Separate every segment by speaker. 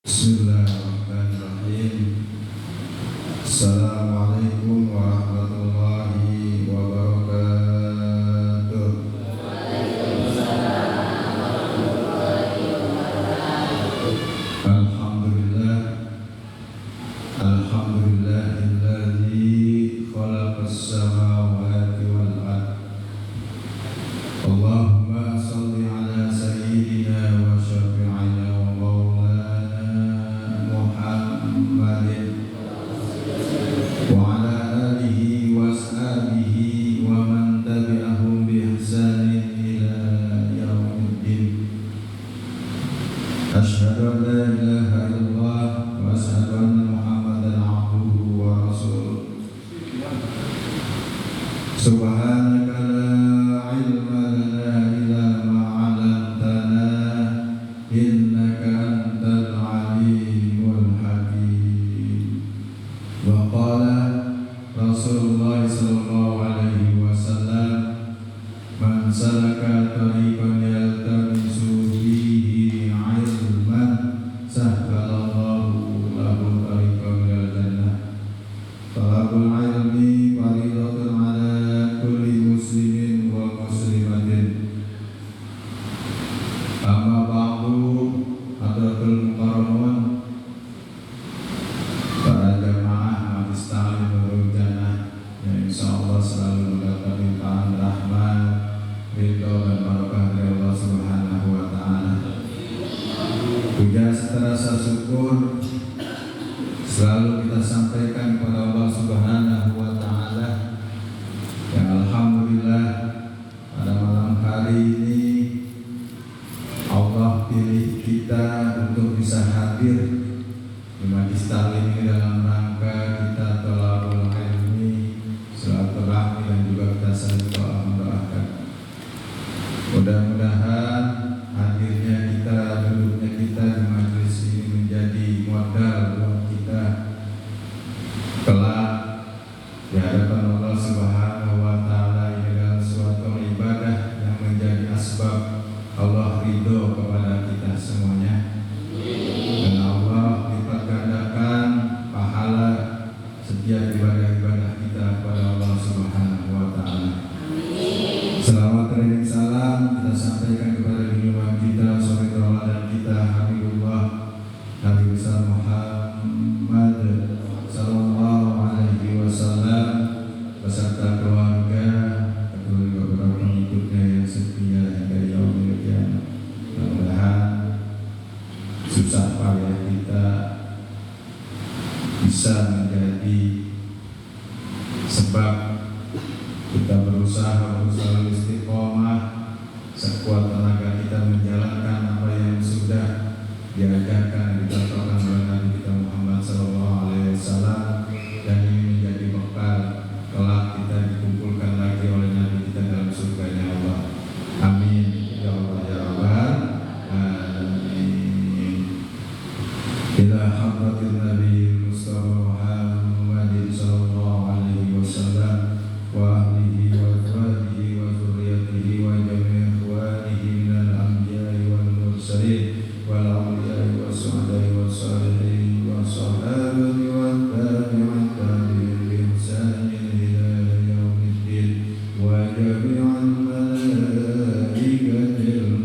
Speaker 1: Bismillahirrahmanirrahim. Assalamualaikum warahmatullahi wabarakatuh. Alhamdulillah, alhamdulillahilladzi khalaqas samawati wal ardh. Allahumma shalli ala sayyidina wa syafi'ina wa maulana Muhammadin wa ala alihi wa ashabihi wa man tabi'ahum bi ihsanin ila yaumiddin. Asyhadu an la ilaha illallah wa asyhadu anna Muhammadan abduhu wa rasuluh. Subhanaka la ilma lana illa ma 'allamtana innaka antal alimul hakim. Wa qala Rasulullah sallallahu alaihi wasallam, man salaka tariqan yaltamisu fihi 'ilman sahhalallahu lahu tariqan ilal jannah. Talabul ilmi fariidatun 'ala kulli muslimin wa muslimatin. Amma ba'du, hadratul mukarramun, para jamaah Majlis Ta'lim Nurul Jannah yang insyaallah selalu mendapat limpahan rahmat, ridho dan barokah dari Allah Subhanahu wa taala. Puja serta syukur selalu kita sampaikan kepada Allah Subhanahu wa taala yang alhamdulillah pada malam hari ini Allah pilih kita untuk bisa hadir di Majlis Ta'lim ini dalam rangka kita thalabul ilmi, silaturahmi, dan juga kita saling doa mendoakan. Mudah-mudahan hadirnya kita, duduknya kita di majelis ini menjadi modal buat kita kelak di hadapan Allah Subhanahu wa taala. Ini adalah suatu ibadah yang menjadi asbab Allah ridho kepada kita semuanya. Dan Allah lipat gandakan pahala setiap ibadah-ibadah kita kepada Allah Subhanahu wa taala. Selawat dan salam kita sampaikan kepada junjungan kita, suri tauladan kita, Habibullah Nabi besar Muhammad sallallahu alaihi wasallam beserta keluarga, kedua beberapa pengikutnya yang setia hingga yaumil qiyamah. Mudah-mudahan susah payah kita bisa menjadi sebab kita berusaha istiqomah sekuat tenaga kita menjalankan apa yang sudah diajarkan, dicontohkan oleh Nabi kita Muhammad sallallahu alaihi wasallam, dan ini menjadi bekal kelak kita dikumpulkan lagi oleh Nabi kita dalam surganya Allah. Amin ya Allah ya Rabbal alamin. Ila hadratin Nabi Mustafa Muhammadin sallallahu alaihi wasallam wa ahlihi wa azwajihi wa dzurriyyatihi wa jami'i ikhwanihi minal anbiya'i wal mursalin wal awliya'i was suhada'i was salihin wa sahabati wa tabi'in tabi'in bi ihsanin ila yaumiddin wa jami'al malaikatil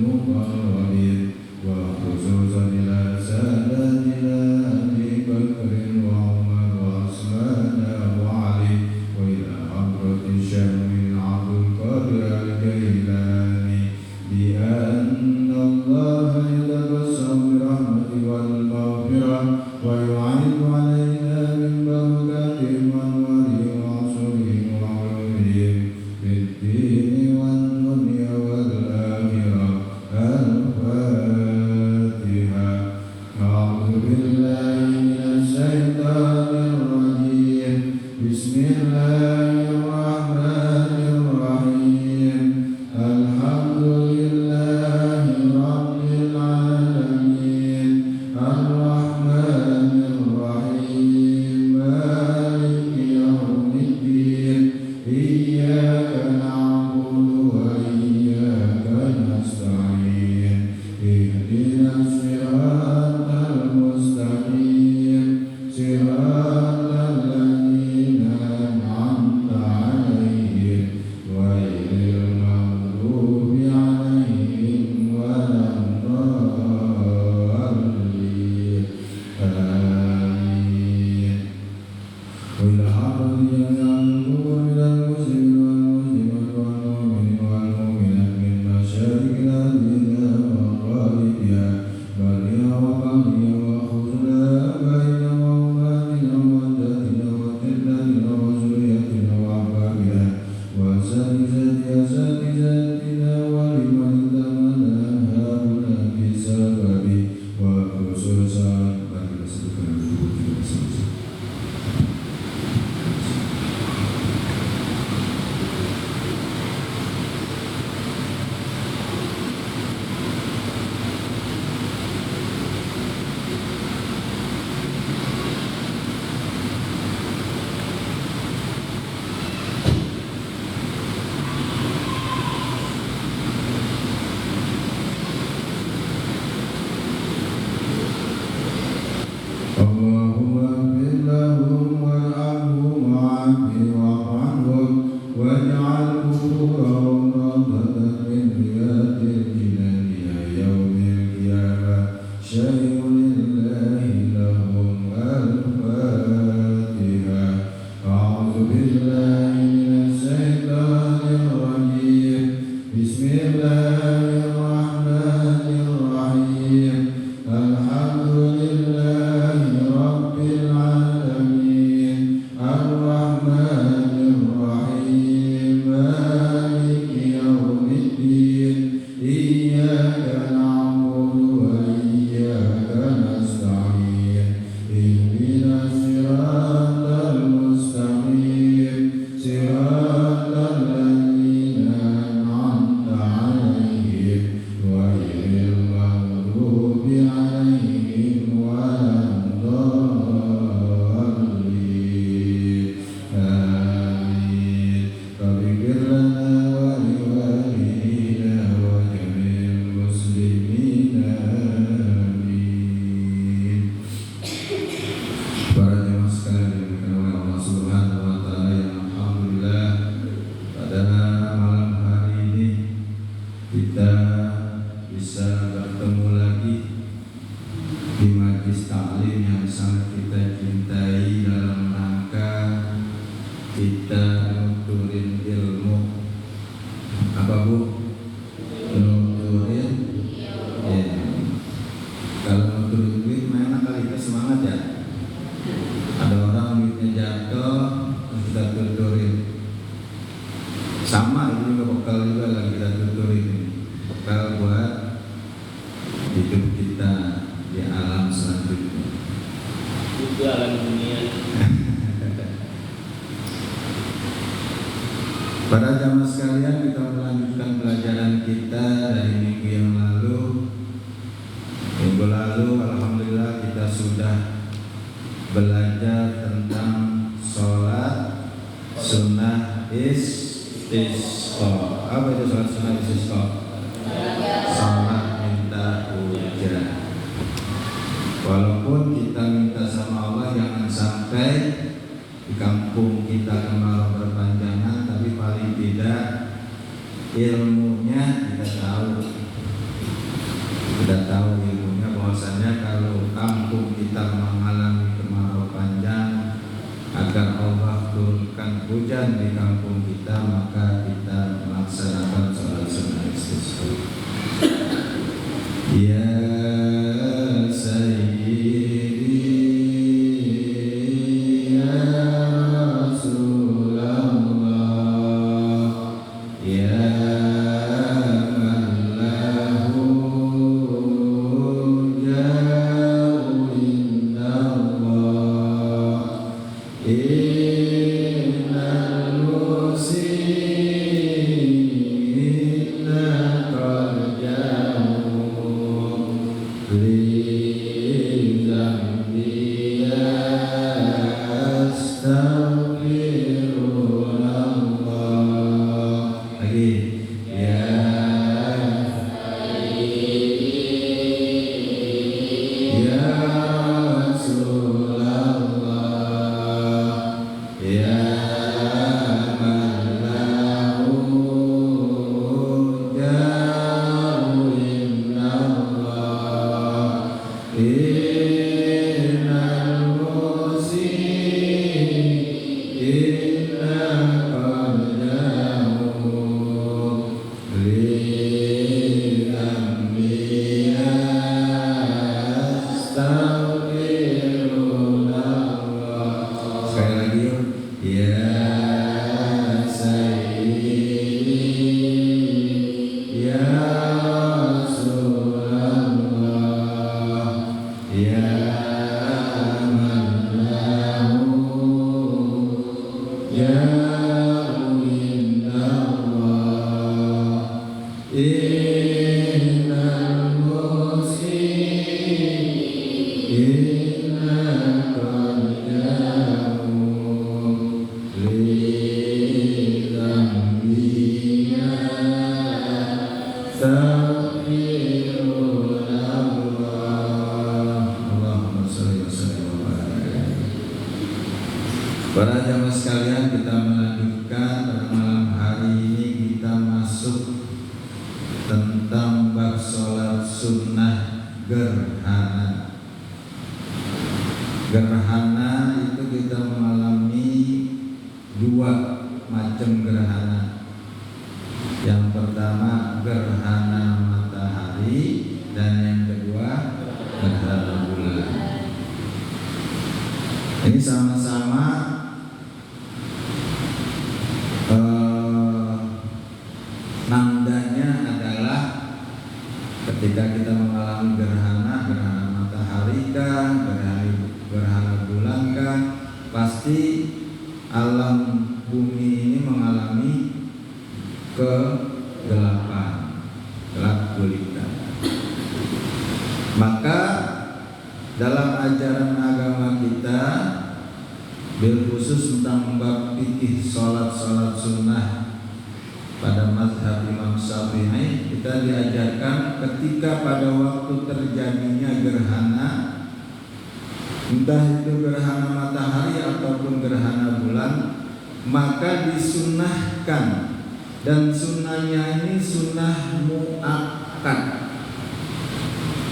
Speaker 1: muqarrabin wa khususan ila sadatina Abi Bakrin wa Umar wa Utsman wa Ali wa ila hadrati Syekh Abdul Qadir Al-Jailani bi anna Allah yatabassam bi rahmati wal maghfirah wa yu'inu alaina min barakatihi wa anwarihi wa asrihi wa ulumihim fid dini wan dunya wal akhirah. Al-Fatiha. A'udzu billahi minasy syaithanir rajim. Bismillahirrahmanirrahim. Alhamdulillahi rabbil alamin. Ar-Rahmanir Rahim. Maliki yaumiddin. Iyyaka na'budu wa iyyaka nasta'in. Ihdinas siratal mustaqim. Para jamaah sekalian, kita melanjutkan pelajaran kita dari minggu yang lalu. Minggu lalu alhamdulillah kita sudah belajar tentang sholat sunnah istisqa. Apa itu sholat sunnah istisqa? Sholat minta hujan. Walaupun kita minta sama Allah jangan sampai di kampung kita kemarau berpanjangan, tapi paling tidak ilmunya kita tahu ilmunya bahwasanya kalau kampung kita mengalami kemarau panjang, agar Allah turunkan hujan di kampung kita, maka kita melaksanakan sholat sunnah istisqa. Ya Sayyidi Para jamaah sekalian, kita melanjutkan pada malam hari ini. Kita masuk tentang bab sholat sunnah gerhana. Gerhana itu kita mengalami dua macam gerhana. Yang pertama gerhana matahari dan yang kedua gerhana bulan. Ini sama-sama nandanya adalah ketika kita mengalami gerhana matahari kan, gerhana bulan kan, pasti alam bumi ini mengalami kegelapan, gelap gulita. Maka dalam ajaran agama kita, bil khusus tentang bab fikih salat sunnah pada mazhab Imam Syafi'i, kita diajarkan ketika pada waktu terjadinya gerhana, entah itu gerhana matahari ataupun gerhana bulan, maka disunnahkan, dan sunnahnya ini sunnah muakkad.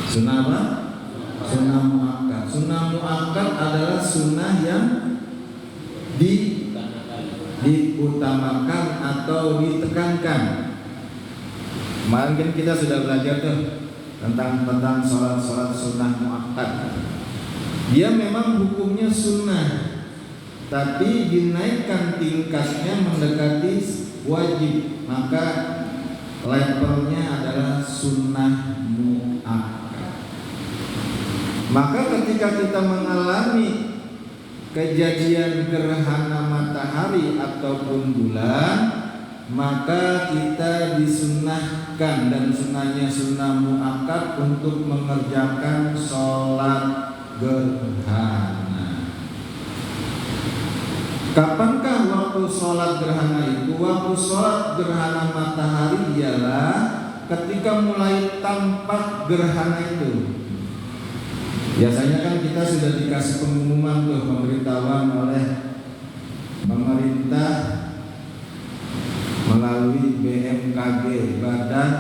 Speaker 1: Sunnah apa? Sunnah muakkad. Sunnah muakkad adalah sunnah yang diutamakan atau ditekankan. Kemarin kan kita sudah belajar tuh tentang sholat sunnah muakkad. Dia memang hukumnya sunnah, tapi dinaikkan tingkatnya mendekati wajib, maka levelnya adalah sunnah muakkad. Maka ketika kita mengalami kejadian gerhana matahari ataupun bulan, maka kita disunnahkan, dan sunnahnya sunnah muakkad, untuk mengerjakan sholat gerhana. Kapankah waktu sholat gerhana itu? Waktu sholat gerhana matahari ialah ketika mulai tampak gerhana itu. Biasanya kan kita sudah dikasih pengumuman tuh, pemberitahuan oleh pemerintah melalui BMKG, Badan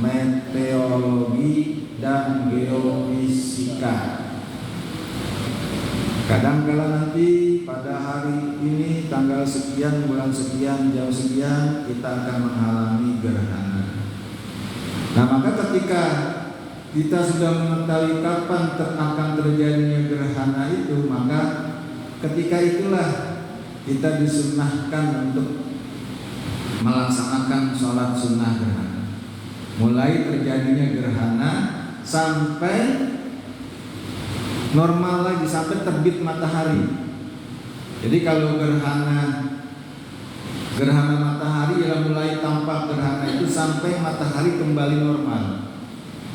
Speaker 1: Meteorologi dan Geofisika. Kadang-kala nanti pada hari ini tanggal sekian, bulan sekian, jam sekian, kita akan mengalami gerhana. Nah, maka ketika kita sudah mengetahui kapan akan terjadinya gerhana itu, maka ketika itulah kita disunnahkan untuk melaksanakan sholat sunnah gerhana. Mulai terjadinya gerhana sampai normal lagi, sampai terbit matahari. Jadi kalau gerhana matahari yang mulai tampak gerhana itu sampai matahari kembali normal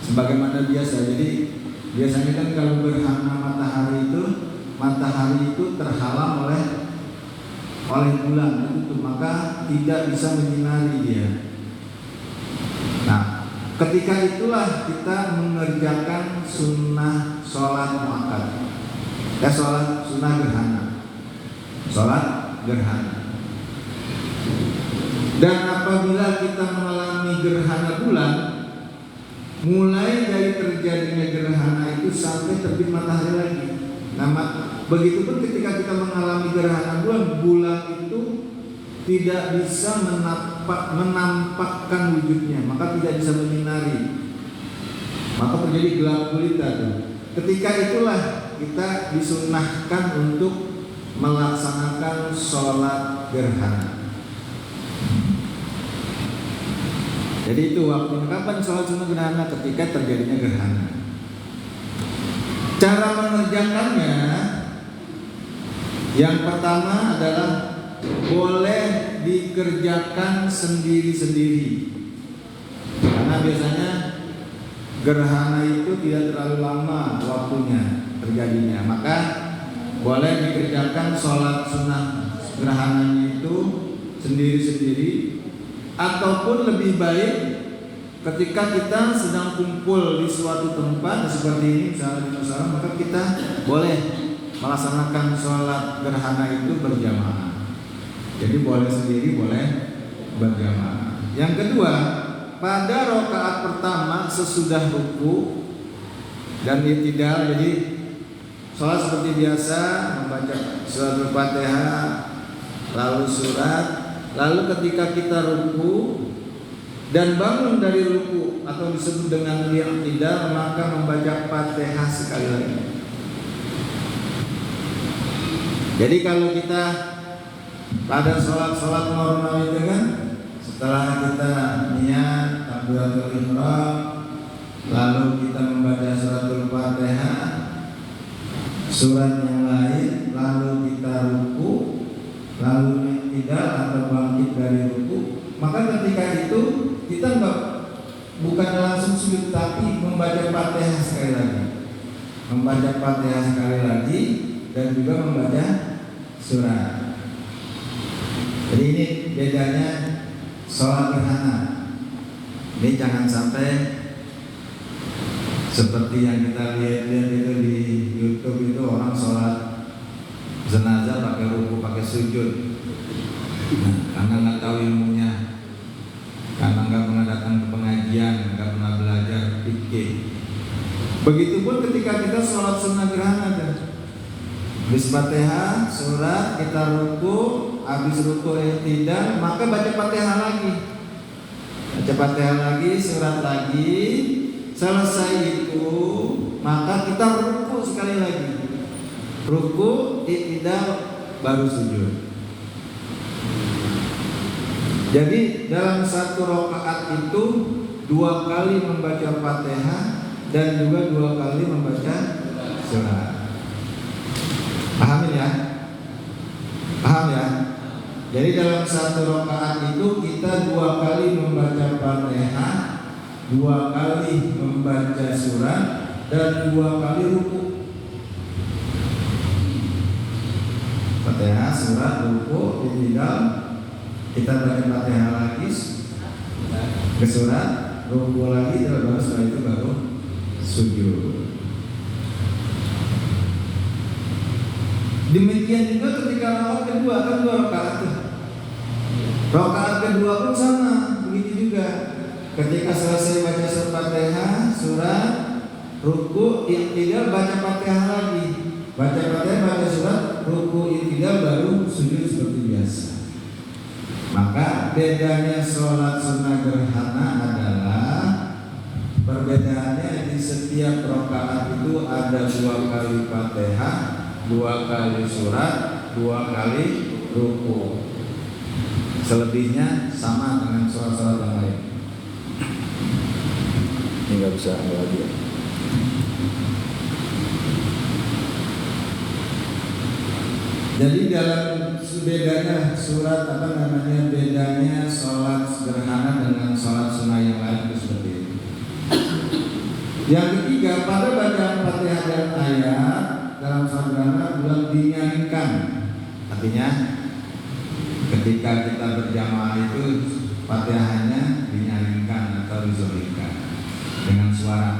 Speaker 1: sebagaimana biasa. Jadi biasanya kan kalau gerhana matahari itu terhalang oleh bulan itu, maka tidak bisa menyinari dia. Nah, ketika itulah kita mengerjakan sunnah sholat muakkad, sholat sunnah gerhana, sholat gerhana. Dan apabila kita mengalami gerhana bulan, mulai dari terjadinya gerhana itu sampai terbit matahari lagi. Nah, begitupun ketika kita mengalami gerhana bulan itu tidak bisa menampakkan wujudnya, maka tidak bisa menyinari, maka terjadi gelap gulita tuh. Ketika itulah kita disunnahkan untuk melaksanakan sholat gerhana. Jadi itu waktunya kapan sholat sunnah gerhana? Ketika terjadinya gerhana. Cara mengerjakannya, yang pertama adalah boleh dikerjakan sendiri-sendiri, karena biasanya gerhana itu tidak terlalu lama waktunya terjadinya, maka boleh dikerjakan sholat sunnah gerhananya itu sendiri-sendiri. Ataupun lebih baik ketika kita sedang kumpul di suatu tempat seperti ini, misalnya di musola, maka kita boleh melaksanakan sholat gerhana itu berjamaah. Jadi boleh sendiri, boleh berjamaah. Yang kedua, pada rakaat pertama sesudah ruku dan i'tidal. Jadi sholat seperti biasa, membaca surat Al-Fatihah, lalu surat, lalu ketika kita ruku dan bangun dari ruku atau disebut dengan i'tidal, maka membaca Fatihah sekali lagi. Jadi kalau kita pada sholat normal itu kan, setelah kita niat takbiratul ihram, lalu kita membaca suratul Fatihah, surat yang lain, lalu kita ruku, lalu i'tidal atau bangkit dari ruku, maka ketika itu kita bukan langsung sujud, tapi membaca Fatihah sekali lagi, membaca Fatihah sekali lagi, dan juga membaca surat. Jadi ini bedanya sholat gerhana. Ini jangan sampai seperti yang kita lihat-lihat itu di YouTube itu, orang sholat jenazah pakai ruku, pakai sujud. Nah, karena nggak tahu ilmunya, karena nggak pernah datang ke pengajian, nggak pernah belajar fikih. Begitupun ketika kita sholat sunnah gerhana kan. Habis Fatihah, surat, kita ruku, habis ruku i'tidal, maka baca Fatihah lagi. Baca Fatihah lagi, surat lagi. Selesai itu, maka kita ruku sekali lagi. Ruku, i'tidal, baru sujud. Jadi dalam satu rakaat itu 2 kali membaca Fatihah dan juga 2 kali membaca surat. Paham ya? Paham ya? Jadi dalam satu rakaat itu kita 2 kali membaca Fatihah, 2 kali membaca surat, dan 2 kali ruku. Fatihah, surat, ruku, i'tidal, kita baca Fatihah lagi, ke surat, ruku lagi, baru setelah itu baru sujud. Demikian juga ketika rakaat kedua, kan 2 rakaat. Rakaat kedua pun sama, begitu juga. Ketika selesai baca surat Fatihah, surat, ruku, i'tidal, baca Fatihah lagi. Baca Fatihah, baca surat, ruku, i'tidal, baru sujud seperti biasa. Maka bedanya sholat sunnah gerhana adalah perbedaannya di setiap rakaat itu ada 2 kali Fatihah, 2 kali surat, 2 kali ruku. Selebihnya sama dengan sholat-sholat yang lain. Ini nggak bisa lagi ya. Jadi dalam bedanya surat bedanya sholat sederhana dengan sholat sunnah yang lain itu seperti itu. Yang ketiga, pada bacaan Fatihah dan ayat dalam sholat sederhana belum dinyanyikan. Artinya ketika kita berjamaah itu Fatihahnya dinyanyikan atau dizolihkan dengan suara.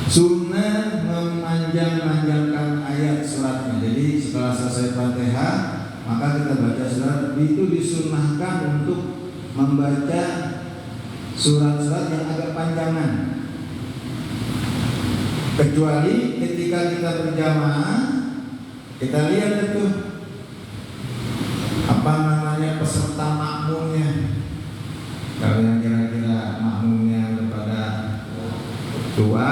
Speaker 1: Sunnah memanjang-manjangkan ayat suratnya. Jadi setelah selesai Fatihah, maka kita baca surat. Itu disunnahkan untuk membaca surat-surat yang agak panjangan. Kecuali ketika kita berjamaah, kita lihat itu peserta makmumnya. Kalau yang kira-kira makmumnya kepada tua,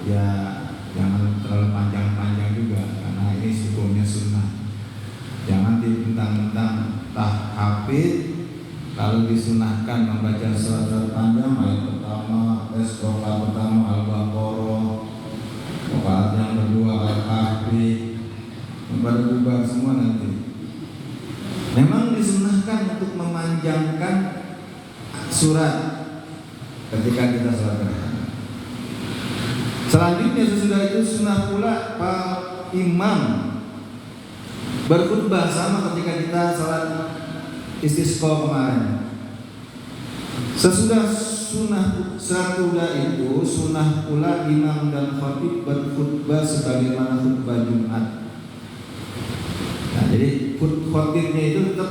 Speaker 1: ya jangan terlalu panjang-panjang juga, karena ini hukumnya sunnah. Jangan dibentang-bentang hafid lalu disunahkan membaca surat panjang, ayat pertama, rakaat pertama Al-Baqarah, rakaat yang kedua Al-Kahfi, membubar semua nanti. Memang disunahkan untuk memanjangkan surat ketika kita sholat gerhana. Selanjutnya sesudah itu sunnah pula Pak Imam berkhutbah sama ketika kita sholat istisqa kemarin. Sesudah itu sunnah pula imam dan khatib berkhutbah sebagaimana khutbah Jumat. Nah, jadi khutbahnya itu tetap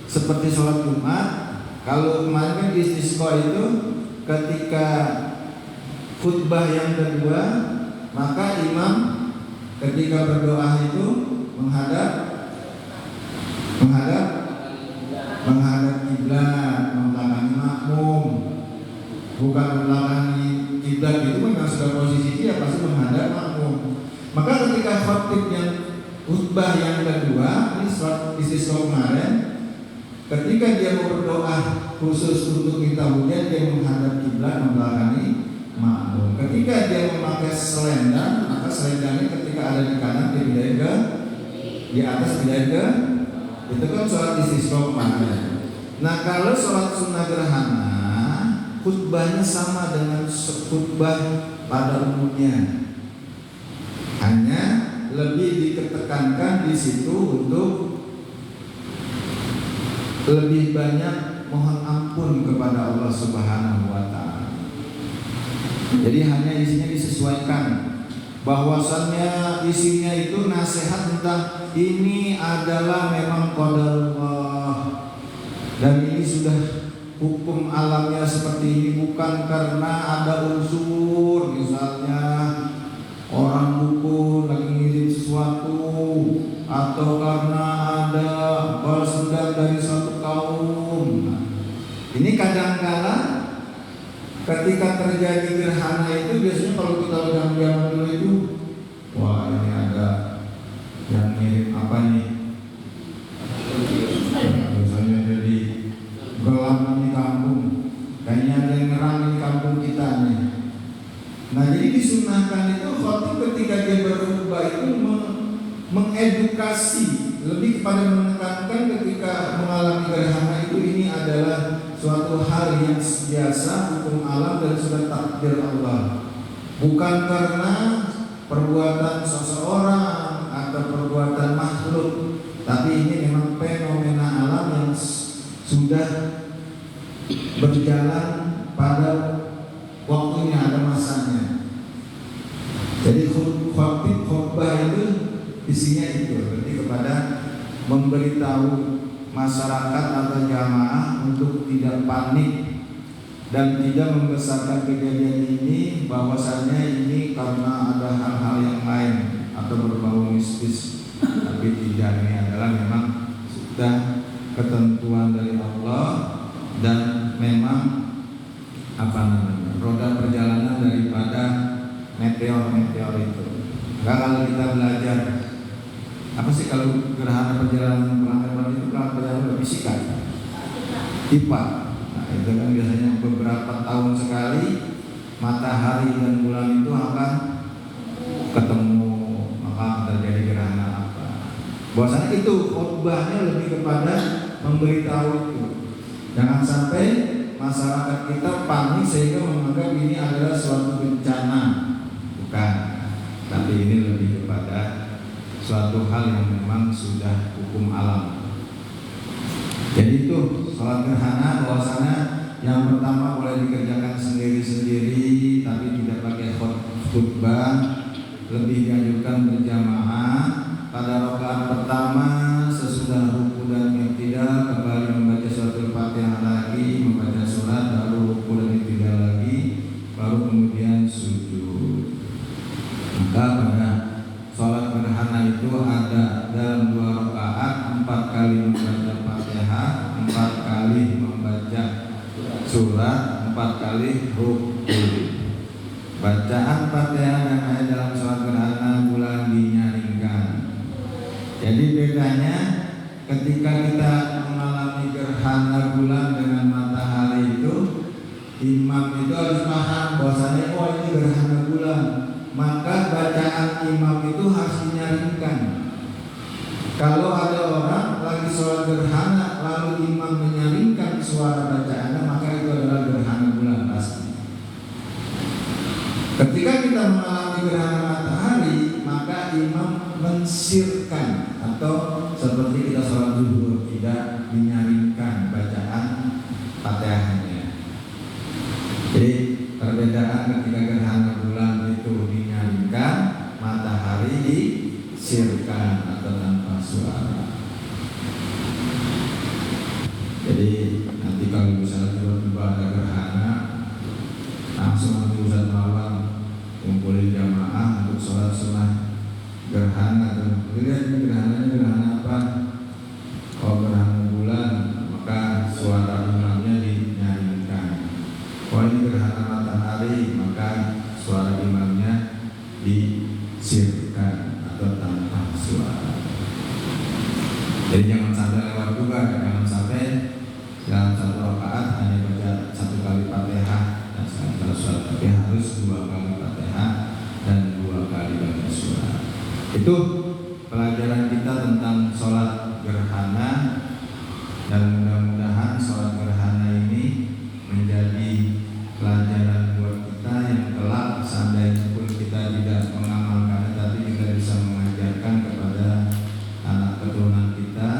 Speaker 1: seperti sholat Jumat. Kalau kemarin kan istisqa itu ketika khutbah yang kedua, maka imam ketika berdoa itu menghadap kiblat, membelakangi makmum, bukan membelakangi kiblat. Itu memang sudah posisi dia pasti menghadap makmum. Maka ketika khutbah yang kedua, ini surat istisqa kemarin, ketika dia mau berdoa khusus untuk minta hujan, dia menghadap kiblat, membelakangi makmum. Ketika dia memakai selendang, maka selendangnya ketika ada di kanan dia pindahin ke di atas, pindahin ke, itu kan sholat istisqa kemarin. Nah, kalau sholat sunnah gerhana, khutbahnya sama dengan khutbah pada umumnya, hanya lebih ditekankan di situ untuk lebih banyak mohon ampun kepada Allah Subhanahu wa Ta'ala. Jadi hanya isinya disesuaikan, bahwasannya isinya itu nasihat tentang ini adalah memang qadarullah dan ini sudah hukum alamnya seperti ini, bukan karena ada unsur misalnya orang buku lagi ngirim sesuatu, atau karena ada balas dendam dari suatu kaum. Nah, ini kadang-kala ketika terjadi gerhana itu biasanya kalau kita lihat zaman dulu itu, wah ini ada yang ngirim apa nih? Misalnya jadi gelap di kampung, kayaknya ada yang ngerang di kampung kita nih. Nah, jadi disunahkan itu khotib ketika dia berkhutbah itu mengedukasi, lebih kepada menekankan ketika mengalami gerhana itu ini adalah suatu hal yang biasa, hukum alam dan sudah takdir Allah, bukan karena perbuatan seseorang atau perbuatan makhluk, tapi ini memang fenomena alam yang sudah berjalan pada waktunya, ada masanya. Jadi khutbah itu isinya itu berarti kepada memberitahu masyarakat atau jamaah untuk tidak panik dan tidak membesarkan kejadian ini bahwasanya ini karena ada hal-hal yang lain atau berbau mistis. Tapi tidak, ini adalah memang sudah ketentuan dari Allah dan memang roda perjalanan daripada meteor itu. Enggak, kalau kita belajar apa sih kalau gerhana perjalanan itu perjalanan fisika, IPA. Nah, itu kan biasanya beberapa tahun sekali matahari dan bulan itu akan ketemu, maka terjadi gerhana apa. Bahwasanya itu khutbahnya lebih kepada memberitahu itu. Jangan sampai masyarakat kita panik sehingga menganggap ini adalah suatu bencana, bukan. Tapi ini lebih kepada suatu hal yang memang sudah hukum alam. Jadi itu sholat gerhana, bahwasanya yang pertama boleh dikerjakan sendiri-sendiri, tapi tidak pakai khutbah. Lebih dianjurkan berjamaah. Pada rakaat pertama sesudah ruku dan iktidal kembali membaca suratul Fatihah lagi, membaca surat, baru ruku dan iktidal lagi, baru kemudian sujud. Maka pada sholat gerhana itu ada dalam 2 rakaat 4 kali membaca Fatihah, 4 kali membaca surat, 4 kali ruku. Bacaan Fatihah dan ayat dalam sholat gerhana bulan dinyaringkan. Jadi bedanya ketika kita mengalami gerhana bulan dengan matahari itu, imam itu harus paham bahwasanya oh ini gerhana bulan, maka bacaan imam itu harus dinyaringkan. Kalau ada orang lagi sholat gerhana lalu imam menyaringkan suara bacaannya, maka itu adalah gerhana bulan pasti. Ketika kita mengalami gerhana matahari, maka imam mensirkan atau seperti kita sholat zuhur tidak dinyaringkan bacaan Fatihahnya. Jadi perbedaan ketika gerhana bulan itu dinyaringkan, matahari disirkan atau tanpa suara. Jadi nanti kalau misalnya tiba-tiba ada gerhana, langsung nanti Ustaz Marwan kumpulin jamaah untuk sholat sunnah gerhana. Lihat ini gerhana apa? Oh, gerhana bulan, maka suara imamnya dinyanyikan. Oh, ini gerhana matahari, maka suara imamnya disirkan atau tanpa suara. Jadi jangan sampai lewat juga, jangan sampai dalam satu rakaat hanya baca 1 kali Fatihah dan setelah sholat, tapi harus 2 kali Fatihah dan 2 kali baca surah. Itu pelajaran kita tentang sholat gerhana, dan mudah-mudahan sholat gerhana ini menjadi pelajaran buat kita yang kelak seandainya pun kita tidak mengamalkannya, tapi kita bisa mengajarkan kepada anak keturunan kita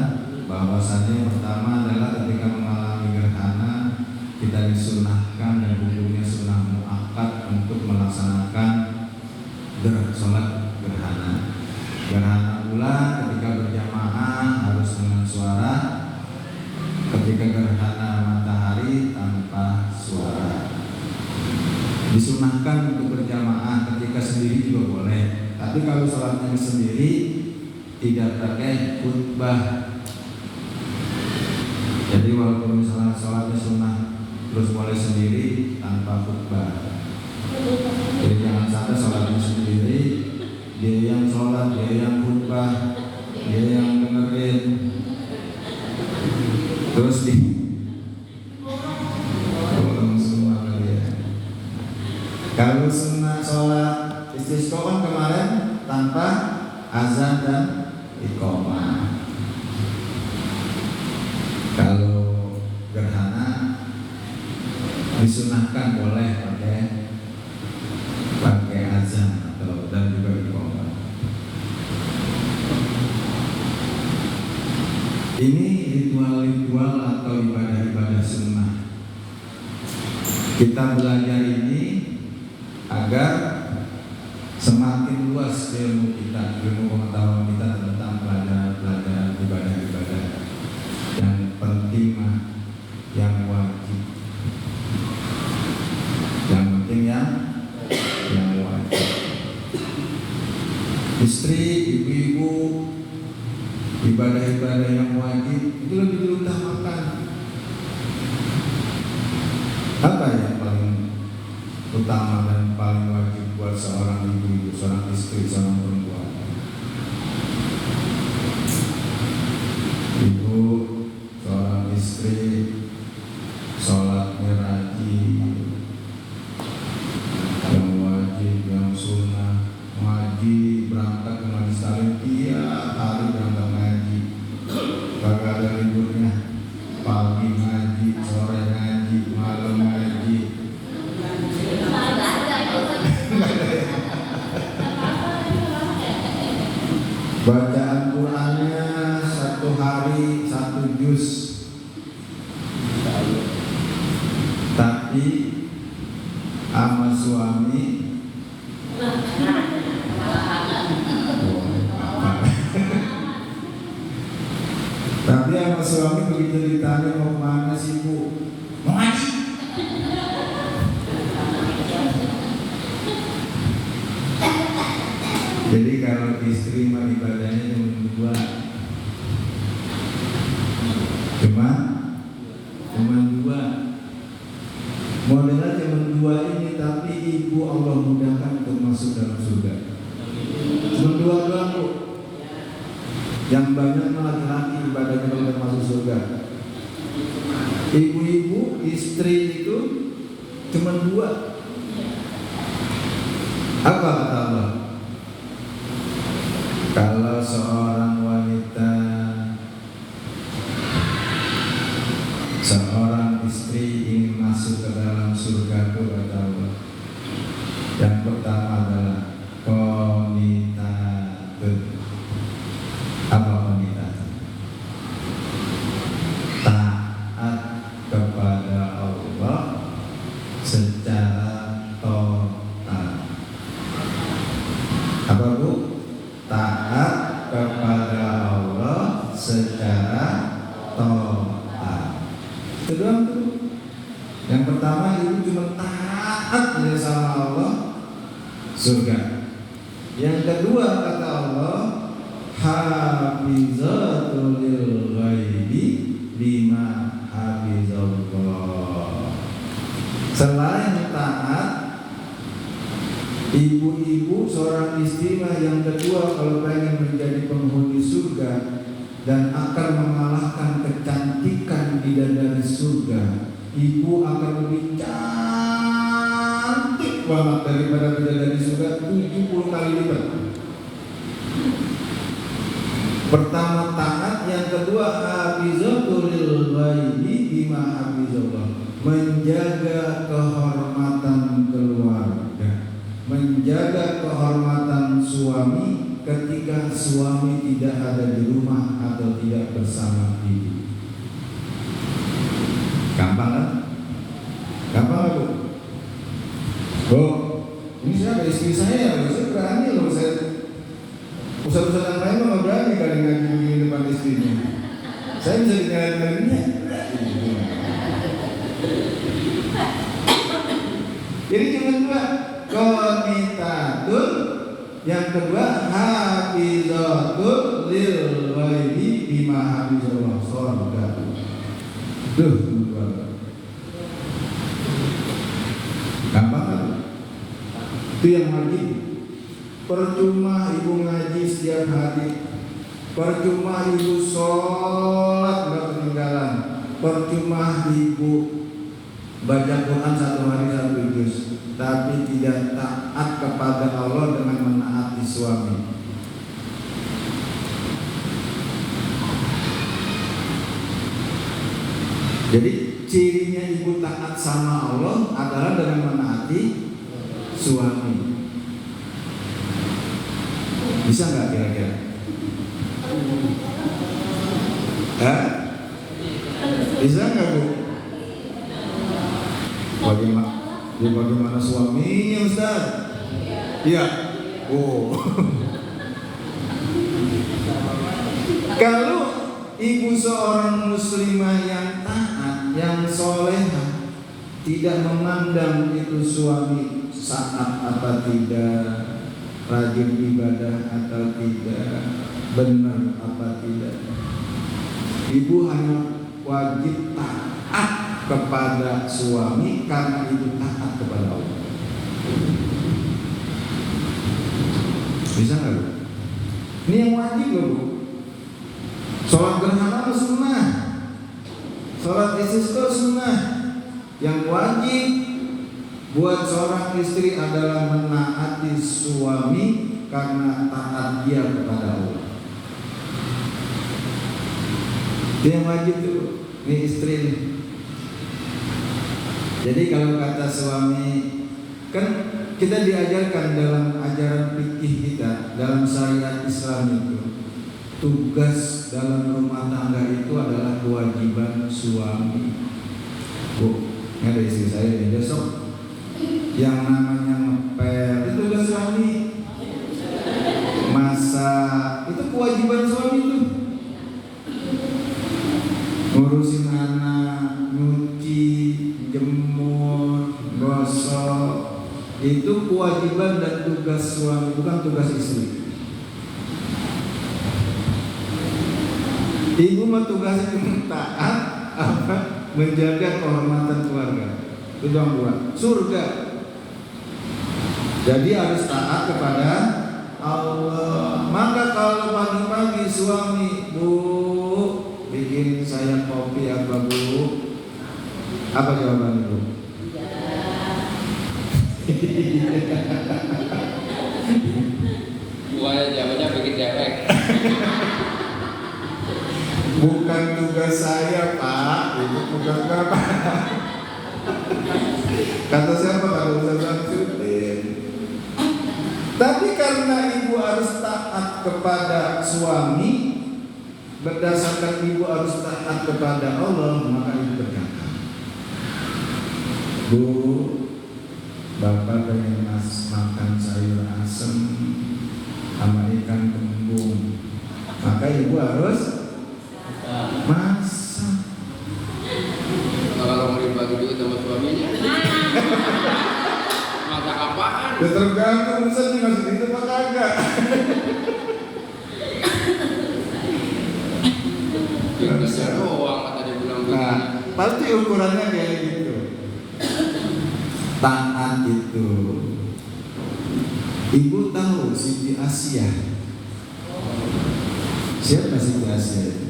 Speaker 1: bahwasanya pertama adalah ketika mengalami gerhana kita disunahkan dan hukumnya sunnah muakkad untuk melaksanakan sholat gerhana. Gerhana bulan ketika berjamaah harus dengan suara, ketika gerhana matahari tanpa suara. Disunahkan untuk berjamaah, ketika sendiri juga boleh, tapi kalau sholatnya sendiri tidak pakai khutbah. Jadi walaupun misalnya sholatnya sunnah terus boleh sendiri tanpa khutbah. Jadi jangan sampai sholatnya sendiri, dia yang sholat, dia yang khutbah, dia yang dengerin, terus tolong semua kalian. Kalau sunnah sholat istisqa kan kemarin tanpa azan dan iqamah. Kalau gerhana disunahkan boleh pakai azan atau dan juga iqamah. Ini ritual-ritual atau ibadah-ibadah sunnah. Kita belajar ini agar semakin luas ilmu kita, ilmu pengetahuan kita tentang pelajaran ibadah-ibadah yang penting, yang wajib, yang penting yang wajib. Istri, ibu-ibu, ibadah-ibadah yang wajib itu lebih diutamakan. Apa yang paling utama dan paling wajib buat seorang ibu, seorang istri, seorang perempuan? Ibu, seorang istri, sholatnya rajin, yang wajib, yang sunnah, ngaji, berangkat ke majelis taklim tiap hari, berangkat ngaji, kagak ada liburnya, pagi ngaji, sore ngaji, malam ngaji. Bacaan Qurannya 1 hari 1 juz, tapi sama suami tapi sama suami begitu ditanya mau kemana sih bu, mau ngaji. Jadi kalau istri mah ibadahnya cuma 2 modelnya cuma 2 ini, tapi ibu Allah mudahkan untuk masuk dalam surga. Cuma 2 doang bu. Yang banyak malah laki-laki ibadahnya belum masuk surga. Ibu-ibu, istri itu cuma 2. Apa kata Allah? Kalau seorang wanita, seorang istri ingin masuk ke dalam surga itu, kata Allah, yang pertama adalah qanitatun. Apa qanitatun? Taat kepada Allah secara total. Apa bu? Taat kepada Allah secara total. Kedua itu, yang pertama itu cuma taat sama Allah surga. Yang kedua kata Allah, hafizatul lil ghaibi bima hafizallah. Selain taat, ibu-ibu seorang istri yang kedua kalau pengen menjadi penghuni surga dan akan mengalahkan kecantikan bidadari surga, ibu akan lebih cantik banget daripada bidadari surga 70 kali lipat. Pertama taat, yang kedua hafizatul lil ghaibi bima hafizallah, menjaga kehormatan keluarga, menjaga kehormatan suami ketika suami tidak ada di rumah atau tidak bersama ibu. Gampang kan? Gampang kan, Bu? Bu, ini saya ada istri saya berani loh, saya ustaz-ustaz yang lain nggak berani kali ngaji di depan istrinya. Saya bisa dinyalain-nyalainnya. Jadi cuma dua, qanitatun, yang kedua hafizatul lil ghaibi bima hafizallah, surga. Duh, gampang kan? Itu yang wajib. Percuma ibu ngaji setiap hari, percuma ibu sholat nggak ketinggalan, percuma ibu baca Quran 1 hari 1 juz, tapi tidak taat kepada Allah dengan menaati suami. Jadi cirinya ibu taat sama Allah adalah dengan menaati suami. Bisa nggak kira-kira? Bisa nggak, Bu? Bagaimana suaminya, Ustaz? Iya. Oh. Kalau ibu seorang muslimah yang taat, yang solehah, tidak memandang itu suami saat apa tidak, rajin ibadah atau tidak, benar apa tidak, ibu hanya wajib taat kepada suami karena ibu taat kepada Allah. Bisa nggak, Bu? Ini yang wajib loh, Bu. Sholat gerhana sunnah, sholat istisqa sunnah. Yang wajib buat seorang istri adalah menaati suami karena taat dia kepada Allah. Dia yang wajib tuh, ini istri nih. Jadi kalau kata suami, kan kita diajarkan dalam ajaran fikih kita, dalam syariat Islam itu, tugas dalam rumah tangga itu adalah kewajiban suami. Bu, ini ada istri saya nih, besok yang namanya ngepel itu tugas suami, masak itu kewajiban suami tuh, ngurusin anak, nyuci, jemur, gosok, itu kewajiban dan tugas suami, bukan tugas istri. Ibu mah tugasnya taat apa? Menjaga kehormatan keluarga. Itu doang dua. Surga. Jadi harus taat kepada Allah. Maka kalau pagi-pagi suami, Bu, bikin saya kopi apa, Bu? Apa jawaban Ibu?
Speaker 2: Buahnya jawabannya bikin cewek.
Speaker 1: Bukan tugas saya, Pak. Itu tugas Bapak. Kata siapa? Kata Ustaz Syamsuddin. Tapi karena ibu harus taat kepada suami, berdasarkan ibu harus taat kepada Allah, maka ibu berkata, Bu, Bapak pengen makan sayur asem sama ikan kembung, maka ibu harus masak.
Speaker 2: Kalau mau dibagi duit sama suaminya, masak apa? apaan?
Speaker 1: Ya tergantung Ustaz nih masih itu apa kagak.
Speaker 2: Ya bisa doang kata dia bilang begini.
Speaker 1: Nah, pasti ukurannya kayak gitu. Taat itu. Ibu tahu Siti Asia? Siapa Siti Asia itu?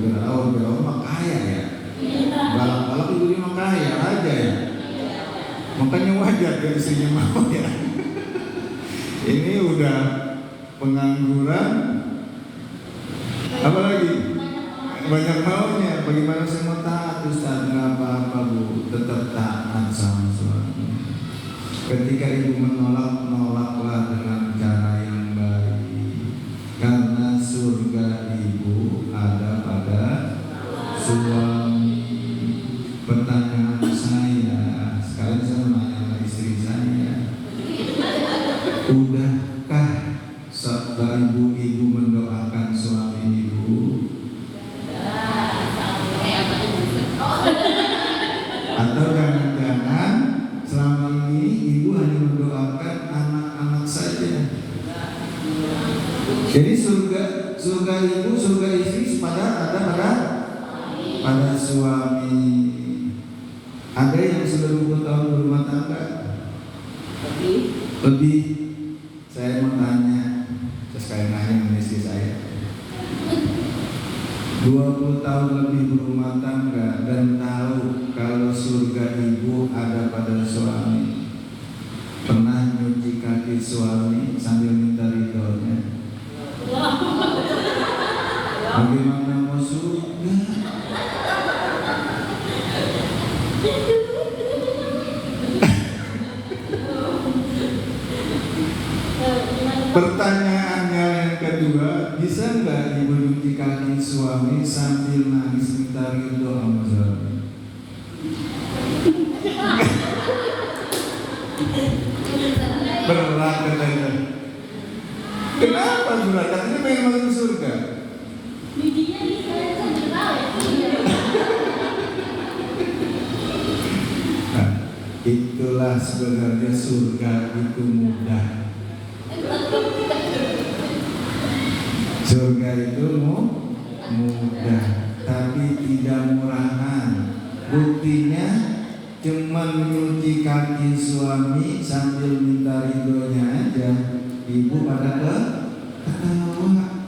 Speaker 1: Firaun mah kaya ya. Balak-balak ibu dia mah kaya aja ya. Makanya wajar dia istrinya mau ya. Ini udah pengangguran, apalagi banyak maunya. Bagaimana saya mau taat Ustaz? Nggak apa-apa Bu, tetap taat sama suami. Ketika ibu menolak, nolaklah dengan cara yang baik, karena surga ibu ada pada suami. Pertanyaan saya, sekarang saya menanya sama istri saya, udahkah sabda ibu mendoakan suami ibu? Atau jangan-jangan selama ini ibu hanya mendoakan anak-anak saja? Jadi surga ibu, surga istri ada pada suami. Ada yang sudah 20 tahun berumah tangga? Lebih. Saya mau tanya, saya sekali nanya sama istri saya. 20 tahun lebih berumah tangga dan tahu kalau surga ibu ada pada suami. Pernah nyuci kaki suami sambil minta ridhonya? Bagaimana mau surga? Pertanyaannya yang kedua, bisa nggak ibu nyuci kaki suami sambil nangis minta ridho sama suami? Berat katanya. Kenapa berat? Katanya pengen masuk surga. Nah, itulah sebenarnya surga itu mudah. Surga itu mudah, tapi tidak murahan. Buktinya cuma menyuci kaki suami sambil minta ridhonya aja, ibu pada ketawa.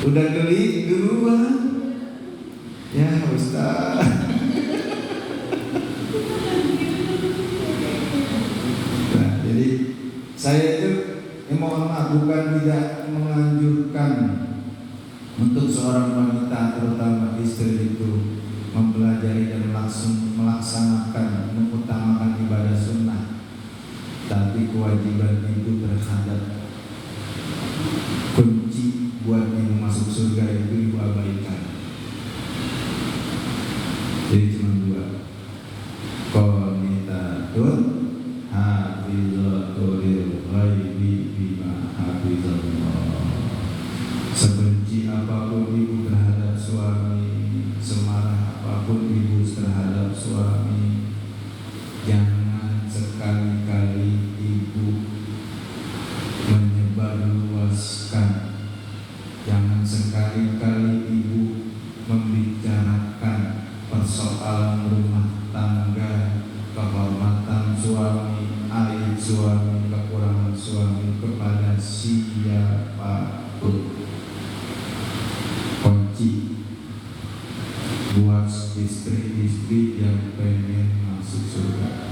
Speaker 1: Udah geli duluan. Ya Ustaz. Nah, jadi saya itu mohon maaf, bukan tidak menganjurkan untuk seorang wanita terutama istri itu mempelajari dan langsung melaksanakan, mengutamakan ibadah sunnah, tapi kewajiban itu terhadap kunci buat ibu masuk surga itu ibu abaikan. Jadi cuma dua, qanitatun hafizatul ghaibi bima hafizallah. Sebenci apapun ibu terhadap suami, semarah apapun ibu terhadap suami, jangan sekali-kali ibu menyebarluaskan, jangan sekali-kali ibu membicarakan persoalan rumah tangga, kehormatan suami, aib suami, kekurangan suami kepada siapapun. Kunci buat istri-istri yang pengen masuk surga.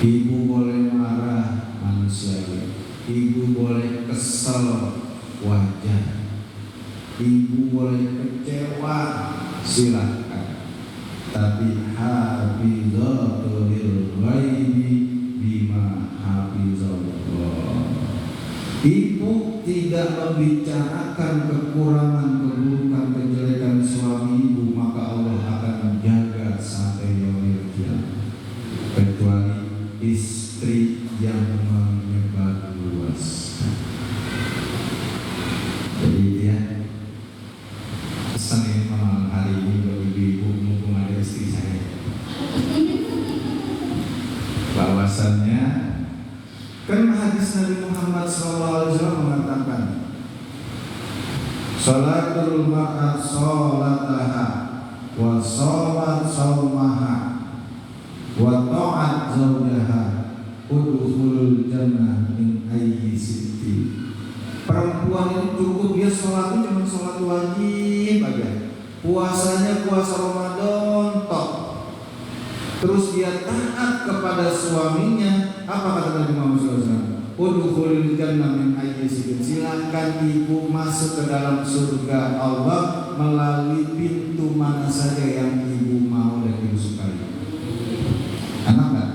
Speaker 1: Ibu boleh marah, manusiawi. Ibu boleh kesel, wajar. Ibu boleh kecewa, silakan. Tapi hafizatul ghaibi bima hafizallah. Ibu tidak membicarakan kekurangan, keburukan, kejelekan suami ibu, maka Allah akan menjaga sampai yaumil qiyamah. Kecuali istri yang menyebarluaskan. Jadi ya, pesan ini malam hari ini buat ibu-ibu mumpung ada istri saya. Alasannya kan hadis Nabi Muhammad SAW mengatakan, salatul mar'at salataha wa shalat shaumaha wa ta'at zawjaha udkhulul jannah min ayyi sitti. Perempuan itu cukup dia sholatnya cuma sholat wajib aja, puasanya puasa Ramadan tok, terus dia taat kepada suaminya. Apa kata Nabi Muhammad SAW? Udkhulul jannah min ayyi sitti. Silakan ibu masuk ke dalam surga Allah melalui pintu mana saja yang ibu mau dan ibu sukai. Enak nggak?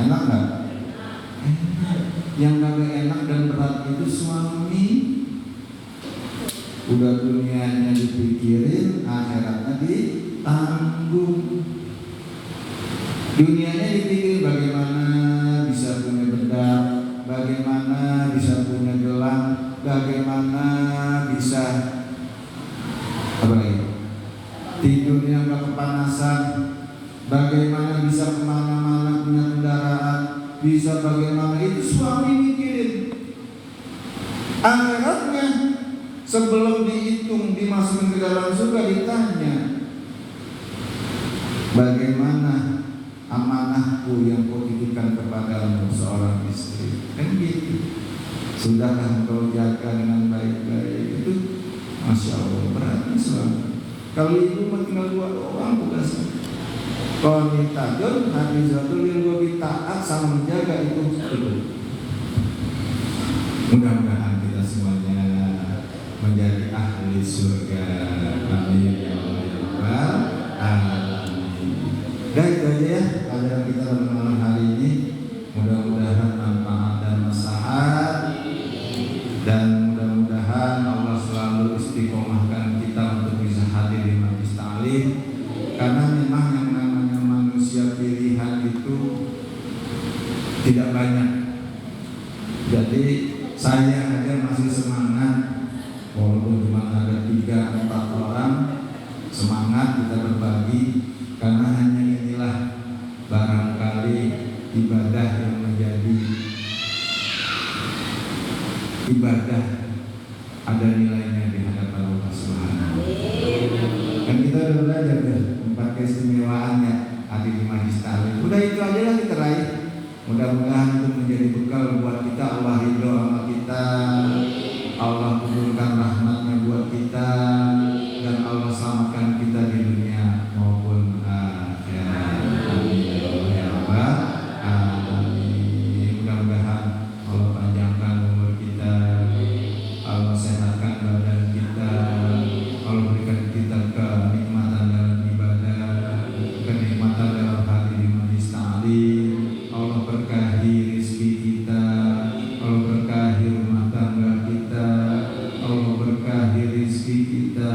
Speaker 1: Enak nggak? Yang kagak enak dan berat itu suami. Udah dunianya dipikirin, akhiratnya ditanggung. Dunianya dipikirin bagaimana bisa punya bedak, bagaimana bisa punya gelang, bagaimana bisa apa lagi? Tidurnya nggak kepanasan, bagaimana bisa kemana-mana punya kendaraan, bisa bagaimana, itu suami mikirin. Akhiratnya sebelum dihitung dimasukin ke dalam surga ditanya, bagaimana amanahku yang kau titipkan kepadamu seorang istri? Kan gitu. Sudahkah engkau jaga dengan baik-baik? Itu Masya Allah beratnya suami. Kalau ibu mah tinggal 2 orang tugasnya. Kalau nitajun hati satu lilgobi taat sama menjaga itu. Mudah-mudahan kita semuanya menjadi ahli surga. Amin ya Allah ya Rabbal alamin. Dan itu aja ya pelajaran kita pada malam hari ini. Mudah-mudahan manfaat dan maslahat, dan mudah-mudahan Allah selalu istiqomahkan kita untuk bisa hadir di majelis ta'lim. Karena memang yang namanya manusia pilihan itu tidak banyak. Jadi saya aja masih semangat, walaupun cuma ada 3-4 orang, semangat kita berbagi. Karena hanya inilah barangkali ibadah yang menjadi ibadah ada nilainya di hadapan Allah Subhanahu. Kan kita udah belajar deh 4 keistimewaan ya ada di majelis ta'lim. Udah itu aja lah kita raih. Mudah-mudahan itu menjadi bekal buat kita. Allah ridho sama kita, Allah kubulkan rahmatnya buat kita, dan Allah selamatkan kita di dunia maupun akhirat. Amin ya Rabbal alamin. Mudah-mudahan Allah panjangkan umur kita, Allah sehatkan badan kita, Allah berikan kita kenikmatan dalam ibadah, kenikmatan dalam hati di majelis ta'lim. Allah berkahi rezeki kita, Allah berkahi rumah tangga kita, Allah berkahi rezeki kita,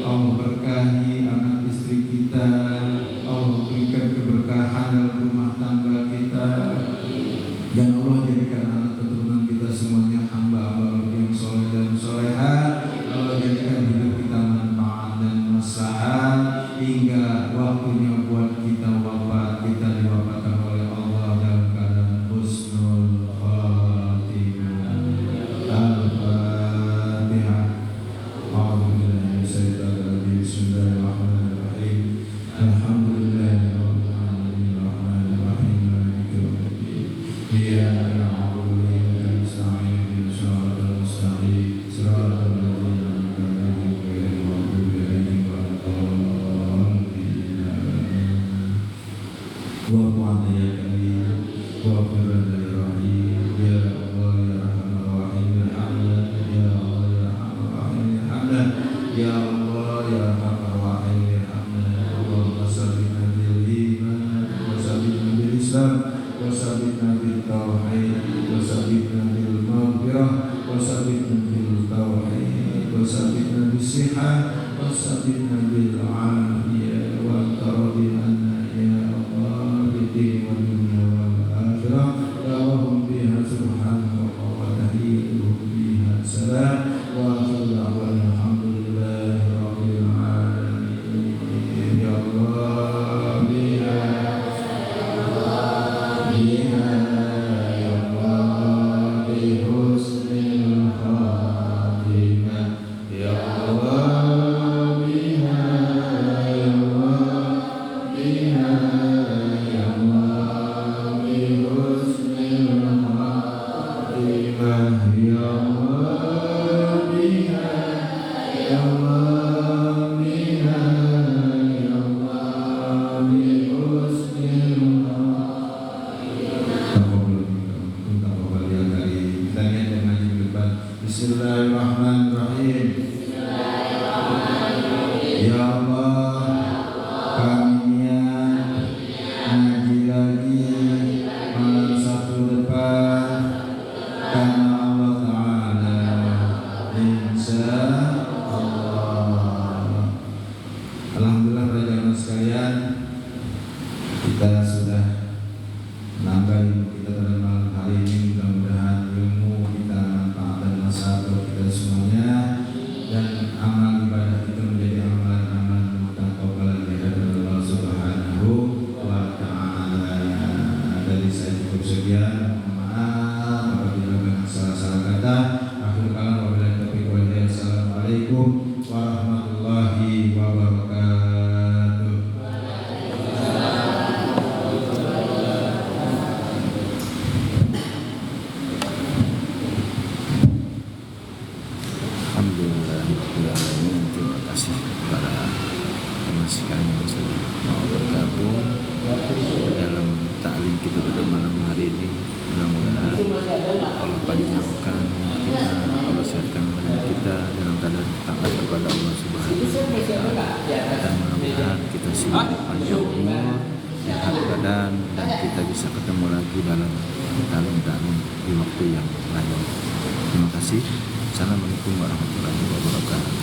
Speaker 1: Allah berkahi anak istri kita, Allah berikan keberkahan dalam rumah tangga kita, dan Allah jadikan anak keturunan kita semuanya hamba-hamba yang soleh dan soleha. Allah jadikan hidup kita manfaat dan maslahat hingga waktunya buat kita wafat, kita diwafatkan oleh Allah dalam keadaan husnul khatimah. Al-Fatihah. A'udzubillahi minasyaitonir rajim. Bismillahirrahmanirrahim. Alhamdulillahirabbil alamin arrahmanir rahim maliki yaumiddin. Iyyaka na'budu wa iyyaka nasta'in ihdinas siratal mustaqim siratal ladzina an'amta 'alaihim ghairil maghdubi 'alaihim waladdallin. Wa qul ya karim wa qul ya rahim ya Allah ya rahman rahim ya Allah ya rahman rahim ya Allah ya rahman rahim Allahumma sabbitna bil iman wa sabbitna bil islam wa sabbitna bil tauhid wa sabbitna bil maghfirah wa sabbitna bil tauhid wa sabbitna bis sihah wa sabbitna bil afiyah wa taradina ya Allah bid-din wal dunya wal akhirah. Dawahum biha subhanallah wa tahiyyatuhum biha salam wa akhiru da'wana alhamdulillahi rabbil alamin. Ya Allah biha ya Allah bi husnil khatimah ya Allah biha ya Allah biha ya Allah bi husnil Bismillahirrahmanirrahim. Ya Allah, kami ngaji lagi malam Sabtu depan karena Allah Ta'ala, insya Allah. Alhamdulillah para jamaah sekalian, kita sudah menambah ilmu kita pada malam hari ini. Mudah-mudahan ilmu kita manfaat dan manfaat kita semuanya, dan amal ibadah kita menjadi amalan-amalan mutaqabbal dari Allah Subhanahu wa Ta'ala. Dari saya cukup sekian. Maaf apabila banyak salah-salah kata. Akhir kalam wabillahi taufiq wal hidayah. Assalamualaikum warahmatullahi wabarakatuh.
Speaker 3: Alhamdulillah, terima kasih kepada teman sekalian yang sudah mau bergabung dalam taklim kita pada malam hari ini. Mudah-mudahan Allah panjangkan kita, Allah sehatkan badan kita dalam keadaan taat kepada Allah Subhanahu wa Ta'ala, dan mudah-mudahan kita semua panjang umur, sehat badan, dan kita bisa ketemu lagi dalam taklim di waktu yang lain. Terima kasih. Assalamualaikum warahmatullahi wabarakatuh.